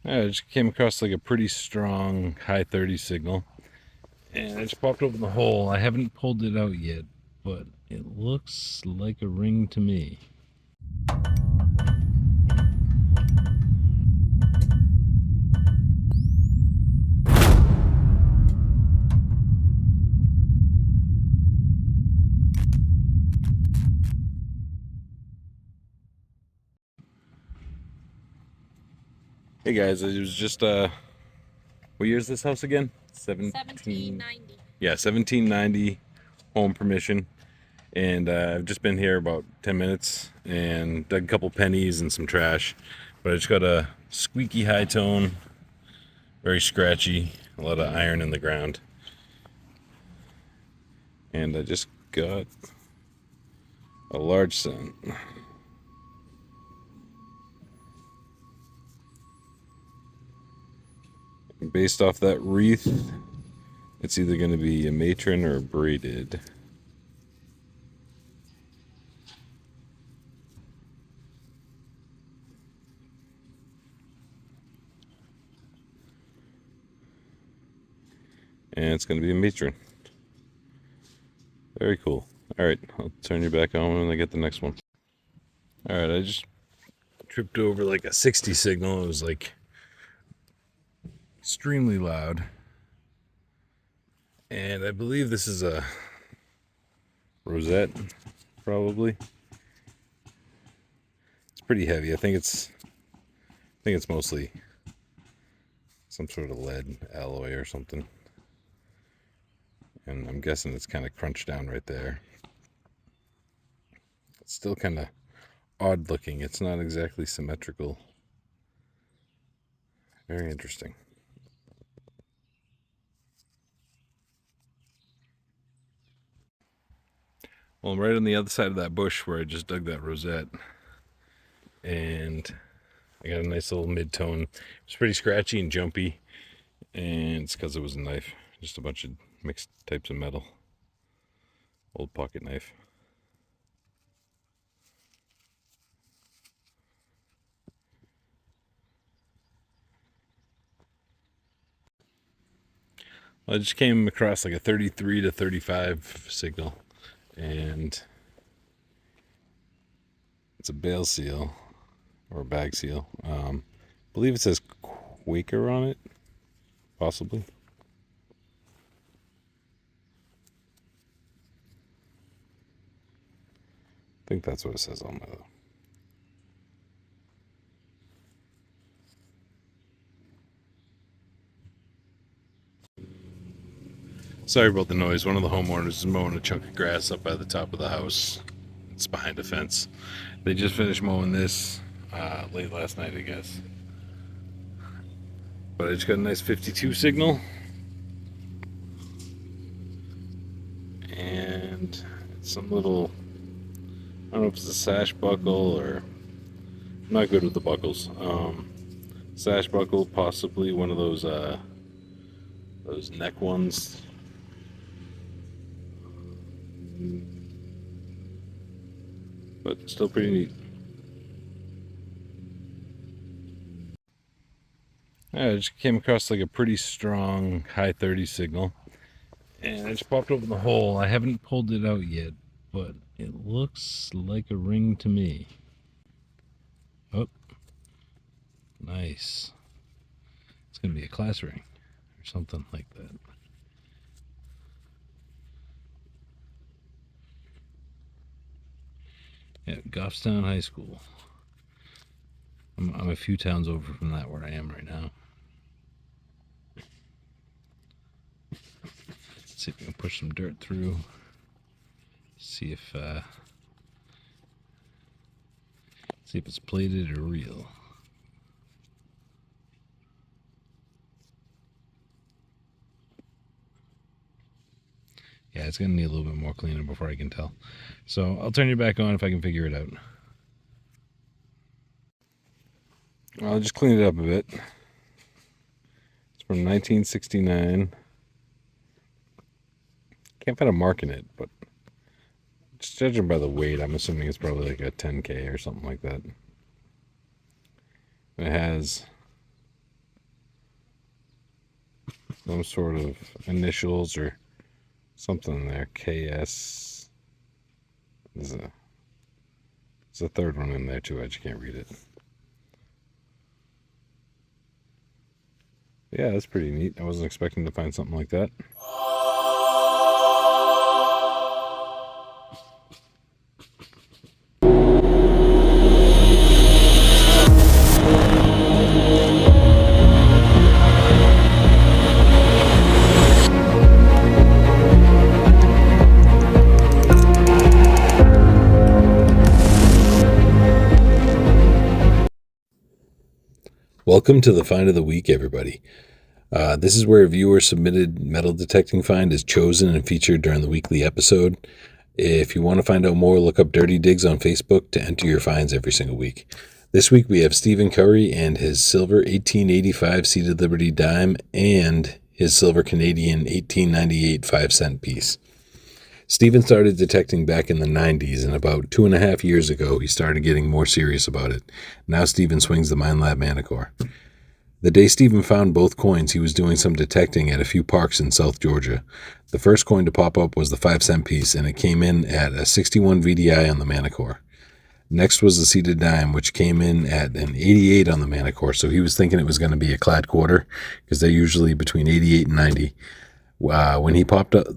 I just came across like a pretty strong high 30 signal, and I just popped open the hole. I haven't pulled it out yet, but it looks like a ring to me. Hey guys, it was just what year is this house again? 1790. Yeah, 1790 home permission. And I've just been here about 10 minutes and dug a couple pennies and some trash. But I just got a squeaky high tone, very scratchy, a lot of iron in the ground. And I just got a large cent. Based off that wreath, it's either going to be a matron or a braided. And it's going to be a matron. Very cool. Alright, I'll turn you back on when I get the next one. Alright, I just tripped over like a 60 signal. It was like extremely loud. And I believe this is a rosette, probably. It's pretty heavy. I think it's mostly some sort of lead alloy or something. And I'm guessing it's kind of crunched down right there. It's still kind of odd looking. It's not exactly symmetrical. Very interesting. Well, I'm right on the other side of that bush where I just dug that rosette. And I got a nice little mid-tone. It's pretty scratchy and jumpy. And it's because it was a knife. Just a bunch of mixed types of metal. Old pocket knife. I just came across like a 33 to 35 signal, and it's a bale seal or a bag seal. I believe it says Quaker on it, possibly. I think that's what it says on my though. Sorry about the noise. One of the homeowners is mowing a chunk of grass up by the top of the house. It's behind a fence. They just finished mowing this late last night, I guess. But I just got a nice 52 signal. And it's some little, I don't know if it's a sash buckle or, I'm not good with the buckles. Sash buckle, possibly one of those neck ones. But still pretty neat. I just came across like a pretty strong high 30 signal, and I just popped open the hole. I haven't pulled it out yet, but it looks like a ring to me. Oh, nice. It's gonna be a class ring or something like that. Yeah, Goffstown High School. I'm a few towns over from that where I am right now. Let's see if we can push some dirt through. See if it's plated or real. Yeah, it's gonna need a little bit more cleaning before I can tell. So I'll turn you back on if I can figure it out. I'll just clean it up a bit. It's from 1969. Can't find a mark in it, but just judging by the weight, I'm assuming it's probably like a 10K or something like that. It has some sort of initials or something there. KS. There's a third one in there too. I just can't read it. Yeah, that's pretty neat. I wasn't expecting to find something like that. Welcome to the Find of the Week, everybody. This is where a viewer submitted metal detecting find is chosen and featured during the weekly episode. If you want to find out more, look up Dirty Digs on Facebook to enter your finds every single week. This week we have Stephen Curry and his silver 1885 Seated Liberty dime and his silver Canadian 1898 5-cent piece. Stephen started detecting back in the 90s, and about 2.5 years ago, he started getting more serious about it. Now Stephen swings the Mine Lab Manticore. The day Stephen found both coins, he was doing some detecting at a few parks in South Georgia. The first coin to pop up was the 5-cent piece, and it came in at a 61 VDI on the Manticore. Next was the seated dime, which came in at an 88 on the Manticore, so he was thinking it was going to be a clad quarter, because they're usually between 88 and 90. When he popped up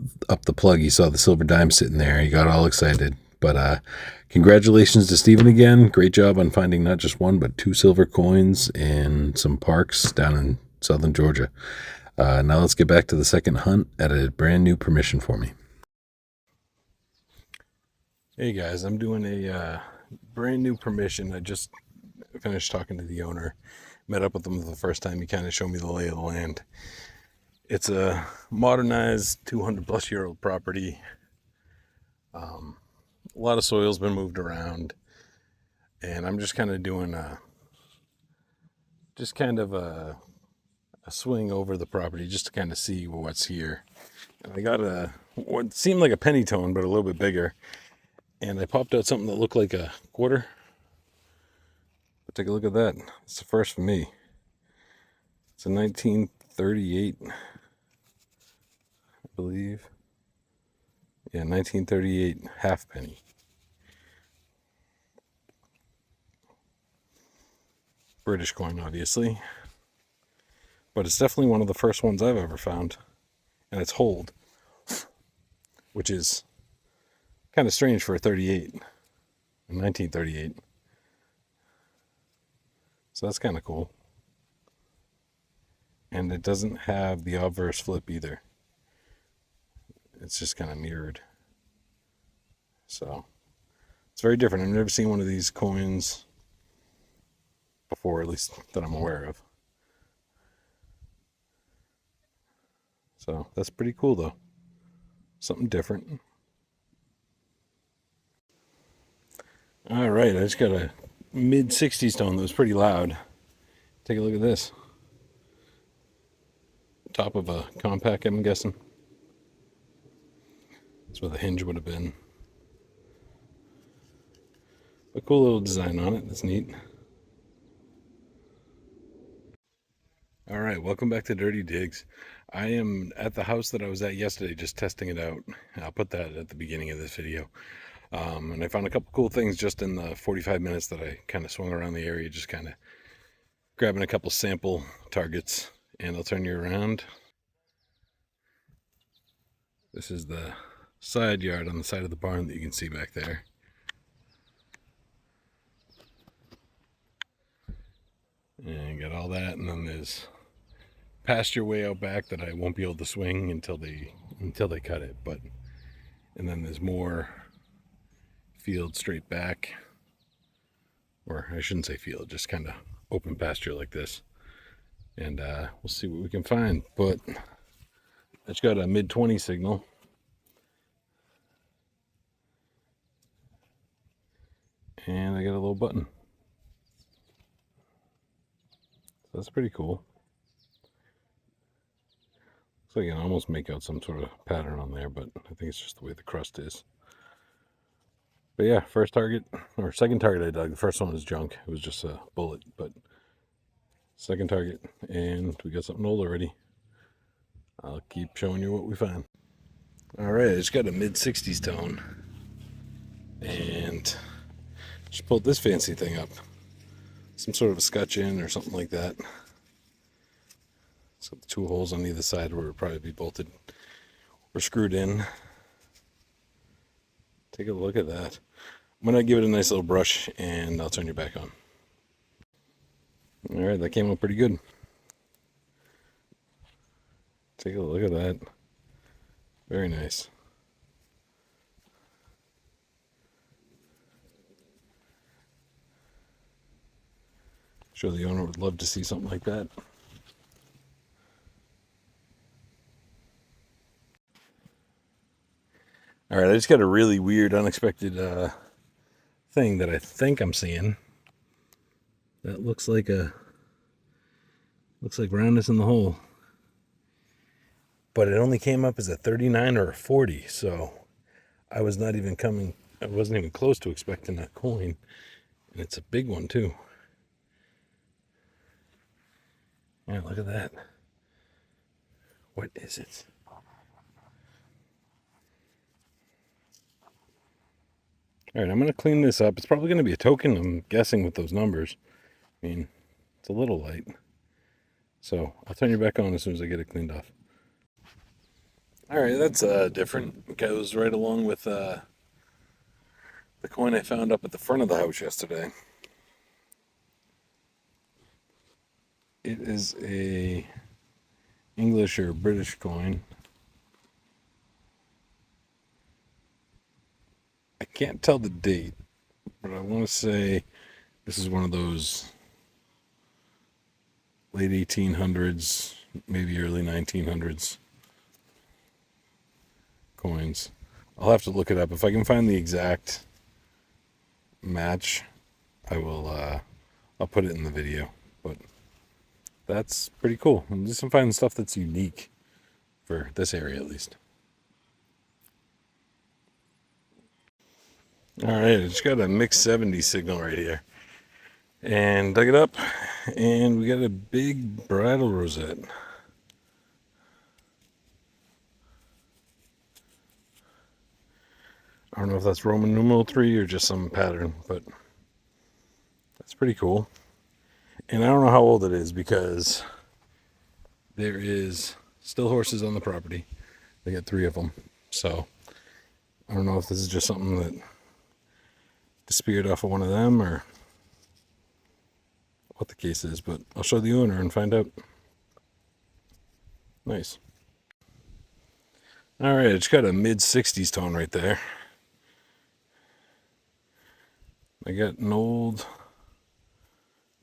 the plug, he saw the silver dime sitting there. He got all excited. But congratulations to Stephen again. Great job on finding not just one, but 2 silver coins in some parks down in southern Georgia. Now let's get back to the second hunt at a brand new permission for me. Hey guys, I'm doing a brand new permission. I just finished talking to the owner. Met up with him the first time. He kind of showed me the lay of the land. It's a modernized 200 plus year old property. A lot of soil's been moved around, and I'm just kind of doing a swing over the property just to kind of see what's here. And I got what seemed like a penny tone, but a little bit bigger. And I popped out something that looked like a quarter. But take a look at that. It's the first for me. It's a 1938. I believe. Yeah, 1938 half penny. British coin, obviously. But it's definitely one of the first ones I've ever found. And it's hold, which is kind of strange for a 38, 1938. So that's kind of cool. And it doesn't have the obverse flip either. It's just kind of mirrored. So it's very different. I've never seen one of these coins before, at least that I'm aware of. So that's pretty cool though. Something different. All right, I just got a mid-60s stone that was pretty loud. Take a look at this. Top of a compact, I'm guessing. That's where the hinge would have been. A cool little design on it. That's neat. All right, welcome back to Dirty Digs. I am at the house that I was at yesterday just testing it out. I'll put that at the beginning of this video. And I found a couple cool things just in the 45 minutes that I kind of swung around the area, just kind of grabbing a couple sample targets. And I'll turn you around. This is the side yard on the side of the barn that you can see back there. And got all that, and then there's pasture way out back that I won't be able to swing until they cut it. And then there's more field straight back, or I shouldn't say field, just kind of open pasture like this. And we'll see what we can find. But I just got a mid-20 signal. And I got a little button. So that's pretty cool. Looks like you can almost make out some sort of pattern on there, but I think it's just the way the crust is. But yeah, first target, or second target I dug. The first one was junk. It was just a bullet, but second target, and we got something old already. I'll keep showing you what we find. All right, it's got a mid-60s tone. And just pulled this fancy thing up. Some sort of a scotch in or something like that. So the two holes on either side where it would probably be bolted or screwed in. Take a look at that. I'm going to give it a nice little brush and I'll turn you back on. All right, that came out pretty good. Take a look at that. Very nice. Sure the owner would love to see something like that. All right, I just got a really weird, unexpected thing that I think I'm seeing. That looks like roundness in the hole. But it only came up as a 39 or a 40, so I wasn't even close to expecting that coin. And it's a big one too. Yeah, look at that. What is it? All right, I'm going to clean this up. It's probably going to be a token, I'm guessing, with those numbers. I mean, it's a little light. So I'll turn you back on as soon as I get it cleaned off. All right, that's different. It goes right along with the coin I found up at the front of the house yesterday. It is a English or British coin. I can't tell the date, but I want to say this is one of those late 1800s, maybe early 1900s coins. I'll have to look it up. If I can find the exact match, I'll put it in the video. But that's pretty cool. I'm just finding stuff that's unique for this area at least. All right, I just got a mixed 70 signal right here. And dug it up, and we got a big bridal rosette. I don't know if that's Roman numeral 3 or just some pattern, but that's pretty cool. And I don't know how old it is because there is still horses on the property. They got 3 of them. So I don't know if this is just something that disappeared off of one of them or what the case is, but I'll show the owner and find out. Nice. All right, it's got a mid-60s tone right there. I got an old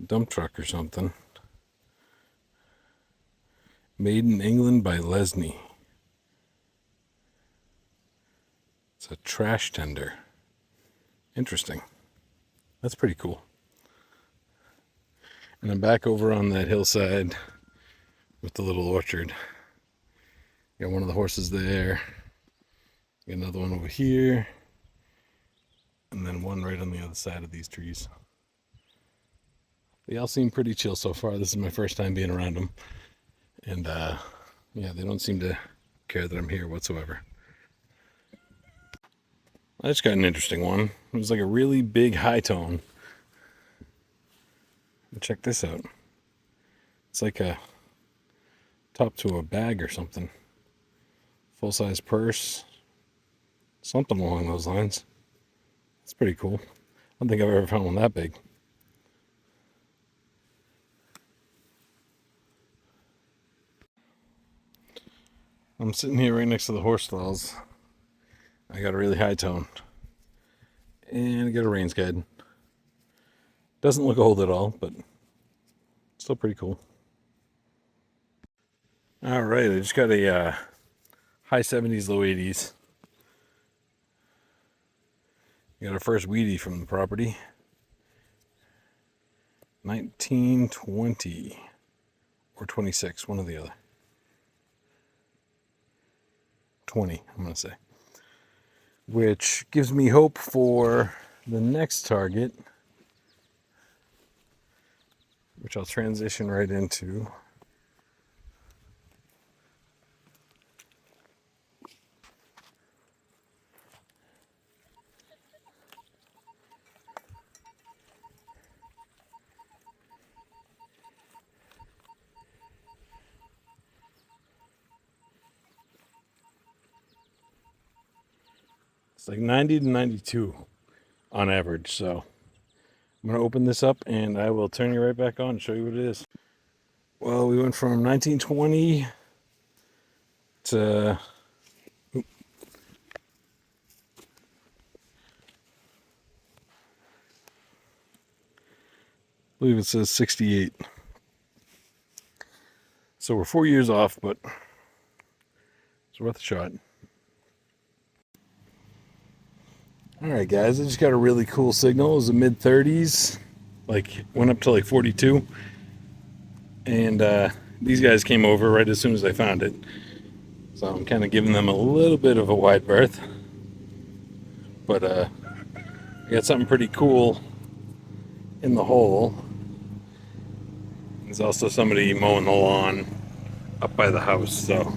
dump truck or something. Made in England by Lesney. It's a trash tender. Interesting. That's pretty cool. And I'm back over on that hillside with the little orchard. Got one of the horses there. Got another one over here. And then one right on the other side of these trees. They all seem pretty chill so far. This is my first time being around them. And yeah, they don't seem to care that I'm here whatsoever. I just got an interesting one. It was like a really big high tone. Check this out. It's like a top to a bag or something. Full-size purse. Something along those lines. It's pretty cool. I don't think I've ever found one that big. I'm sitting here right next to the horse stalls. I got a really high tone. And I got a rains guide. Doesn't look old at all, but still pretty cool. All right, I just got a high 70s, low 80s. Got our first weedie from the property. 1920 or 26, one or the other. 20, I'm going to say. Which gives me hope for the next target, which I'll transition right into. It's like 90 to 92 on average. So I'm going to open this up and I will turn you right back on and show you what it is. Well, we went from 1920 to... I believe it says 68. So we're 4 years off, but it's worth a shot. All right, guys, I just got a really cool signal. It was the mid 30s, like went up to like 42. And these guys came over right as soon as I found it. So I'm kind of giving them a little bit of a wide berth. But I got something pretty cool in the hole. There's also somebody mowing the lawn up by the house, so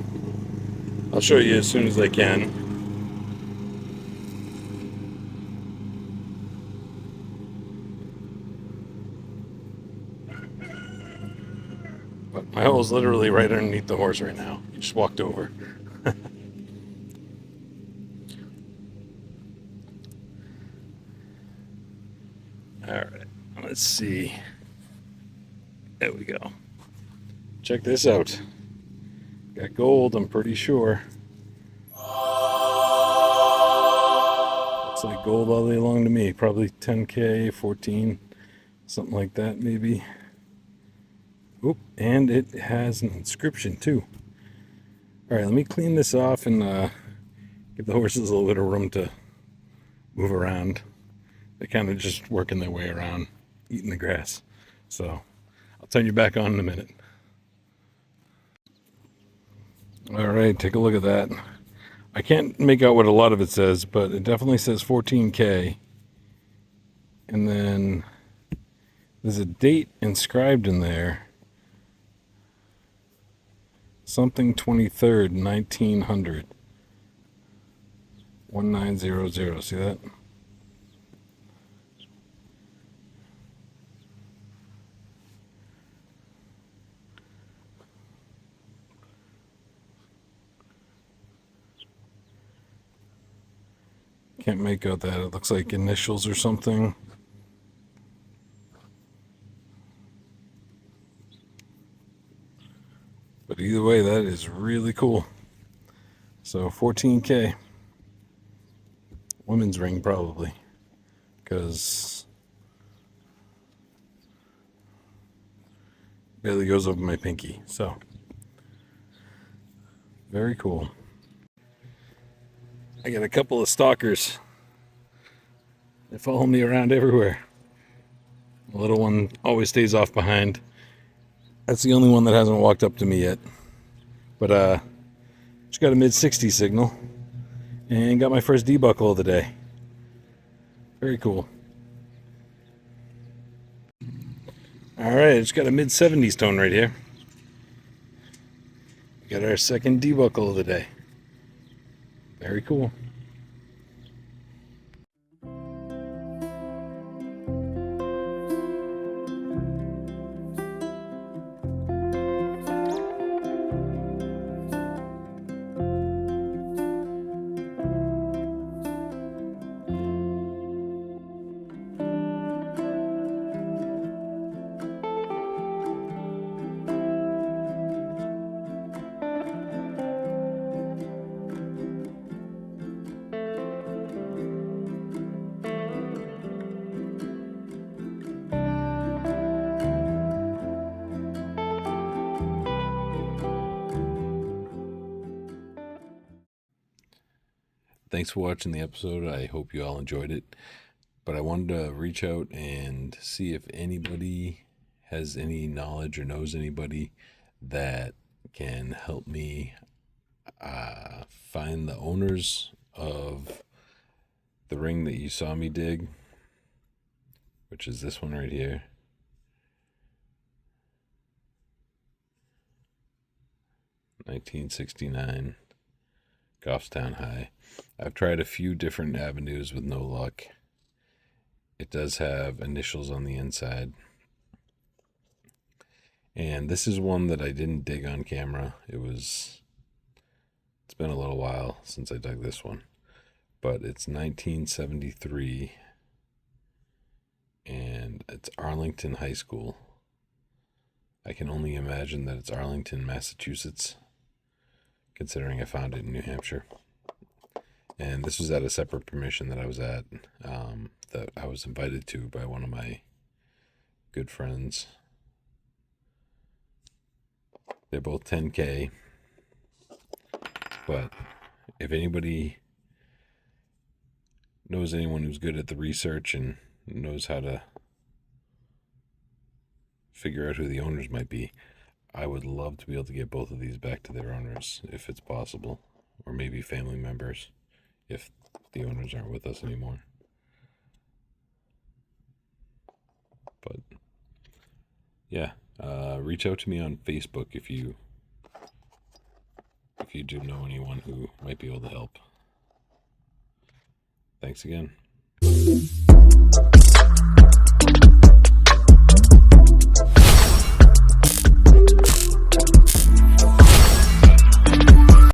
I'll show you as soon as I can. But my hole's literally right underneath the horse right now. He just walked over. Alright, let's see. There we go. Check this out. Got gold, I'm pretty sure. Looks like gold all day long to me. Probably 10K, 14, something like that maybe. Oop, and it has an inscription too. Alright, let me clean this off and give the horses a little bit of room to move around. They're kind of just working their way around, eating the grass. So I'll turn you back on in a minute. All right, take a look at that. I can't make out what a lot of it says, but it definitely says 14K. And then there's a date inscribed in there. Something 23rd, 1900. 1900. See that? Can't make out that. It looks like initials or something. But either way, that is really cool. So 14K. Women's ring probably. Because barely goes over my pinky. So very cool. I got a couple of stalkers. They follow me around everywhere. The little one always stays off behind. That's the only one that hasn't walked up to me yet. But just got a mid-60 signal and got my first debuckle of the day. Very cool. All right, just got a mid-70s tone right here. Got our second debuckle of the day. Very cool. Thanks for watching the episode. I hope you all enjoyed it. But I wanted to reach out and see if anybody has any knowledge or knows anybody that can help me find the owners of the ring that you saw me dig, which is this one right here. $1969 Goffstown High. I've tried a few different avenues with no luck. It does have initials on the inside. And this is one that I didn't dig on camera. It's been a little while since I dug this one. but it's 1973, and it's Arlington High School. I can only imagine that it's Arlington, Massachusetts, considering I found it in New Hampshire. And this was at a separate permission that I was at, that I was invited to by one of my good friends. They're both 10K, but if anybody knows anyone who's good at the research and knows how to figure out who the owners might be, I would love to be able to get both of these back to their owners if it's possible, or maybe family members if the owners aren't with us anymore. But yeah, reach out to me on Facebook if you do know anyone who might be able to help. Thanks again.